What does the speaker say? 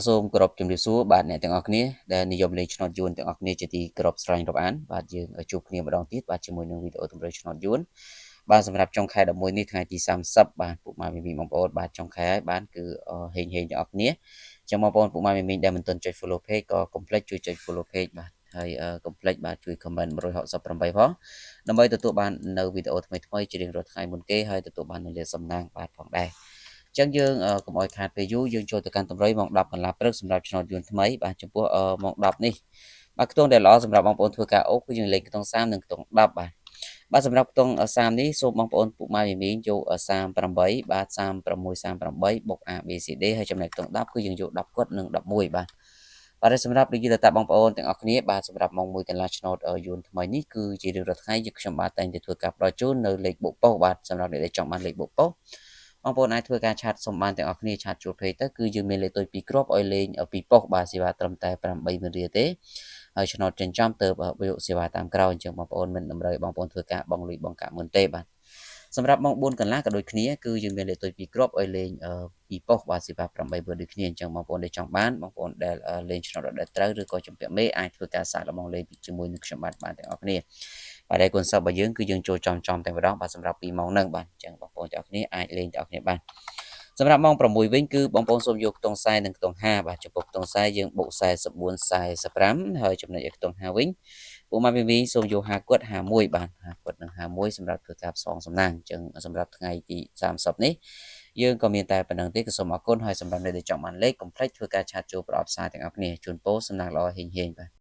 សូមគោរពជំរាបសួរបាទអ្នកទាំងអស់គ្នាដែលនិយមលេងឆ្នោតយួនទាំងអស់គ្នាជាទីគោរពស្រឡាញ់រាប់អានបាទយើងជួបគ្នាម្ដងទៀតបាទជាមួយនឹងវីដេអូទម្រើឆ្នោតយួនបាទសម្រាប់ចុងខែ11នេះថ្ងៃទី30បាទពុកម៉ែមីបងប្អូនបាទចុងខែហើយបានគឺហេងទាំងអស់គ្នាចឹងបងប្អូនពុកម៉ែមីដែលមិនទាន់ចុច follow page ក៏កុំភ្លេចជួយចុច follow page បាទហើយកុំភ្លេចបាទជួយ comment 168ផងដើម្បីទទួលបាននៅវីដេអូថ្មីៗជារៀងរាល់ថ្ងៃមុនគេហើយទទួលបាននៅលាសំណាងបាទផងដែរចឹងយើងកុំឲ្យខាតពេលយូរយើងចូលទៅកាន់តម្រុយម៉ោង10កន្លះព្រឹកសម្រាប់ឆ្នោតយួនថ្មីបាទចំពោះម៉ោង10នេះបាទខ្ទង់ដែលល្អសម្រាប់បងប្អូនធ្វើការអូគឺយើងលេខខ្ទង់30និងខ្ទង់10បាទសម្រាប់ខ្ទង់30នេះសូមបងប្អូនពុកម៉ែមីងយក38បាទ36បុក A B C D ហើយចំណែកខ្ទង់10គឺយើងយក10គាត់និង11បាទបាទសម្រាប់ដូចជាតើបងប្អូនទាំងអស់គ្នាបាទសម្រាប់ម៉ោង1កន្លះឆ្នោតយួនថ្មីនេះគឺជារៀងរាល់ថ្ងៃយើងខ្ញុំបាទតែងតែធ្វើការផ្ដល់ជូននៅលេខបុកប៉ុសបាទសម្រាប់អ្នកដែលចង់បានលេខបុកប៉ុសបងប្អូនអាចធ្វើការឆាតសុំបានទាំងអស់គ្នាឆាតចូល page ទៅគឺយើងមានលេខទុយ2គ្រាប់ឲ្យលេង2ប៉ុសបាទសេវាត្រឹមតែ8រៀលទេហើយឆ្នោតចិញ្ចឹមទៅយកសេវាតាមក្រោយអញ្ចឹងបងប្អូនមិនតម្រូវបងប្អូនធ្វើការបងលុយបងកាក់មុនទេបាទសម្រាប់ម៉ោង4កន្លះក៏ដូចគ្នាគឺយើងមានលេខទុយ2គ្រាប់ឲ្យលេង2ប៉ុសបាទសេវា8រៀលដូចគ្នាអញ្ចឹងបងប្អូនដែលចង់បានបងប្អូនដែលលេងឆ្នោតដែលត្រូវឬក៏ជំពាក់មេអាចធ្វើការសាកល្បងលេងជាមួយនឹងខ្ញុំបាទទាំងអស់គ្នាបាទហើយគុណសិស្សរបស់យើងគឺយើងចូលចំតែម្ដងបាទសម្រាប់2ម៉ោងហ្នឹងបាទអញ្ចឹងបងប្អូនទាំងអស់គ្នាអាចលេងទាំងអស់គ្នាបានសម្រាប់ម៉ោង6វិញគឺបងប្អូនសូមយកខ្ទង់40និងខ្ទង់50បាទចំពោះខ្ទង់40យើងបុក44 45ហើយចំណុចឲ្យខ្ទង់50វិញពួកម៉ាមីសូមយក50គាត់51បាទ50គាត់និង51សម្រាប់ធ្វើការផ្សងសំណាងអញ្ចឹងសម្រាប់ថ្ងៃទី30នេះយើងក៏មានតែប៉ុណ្្នឹងទេក៏សូមអរគុណហើយសម្រាប់អ្នកដែលចង់បានលេខកុំភ្លេចធ្វើការឆាតចូលប្រអប់សារទាំងអស់គ្នាជូនពរសំណាងល្អហេងបាទ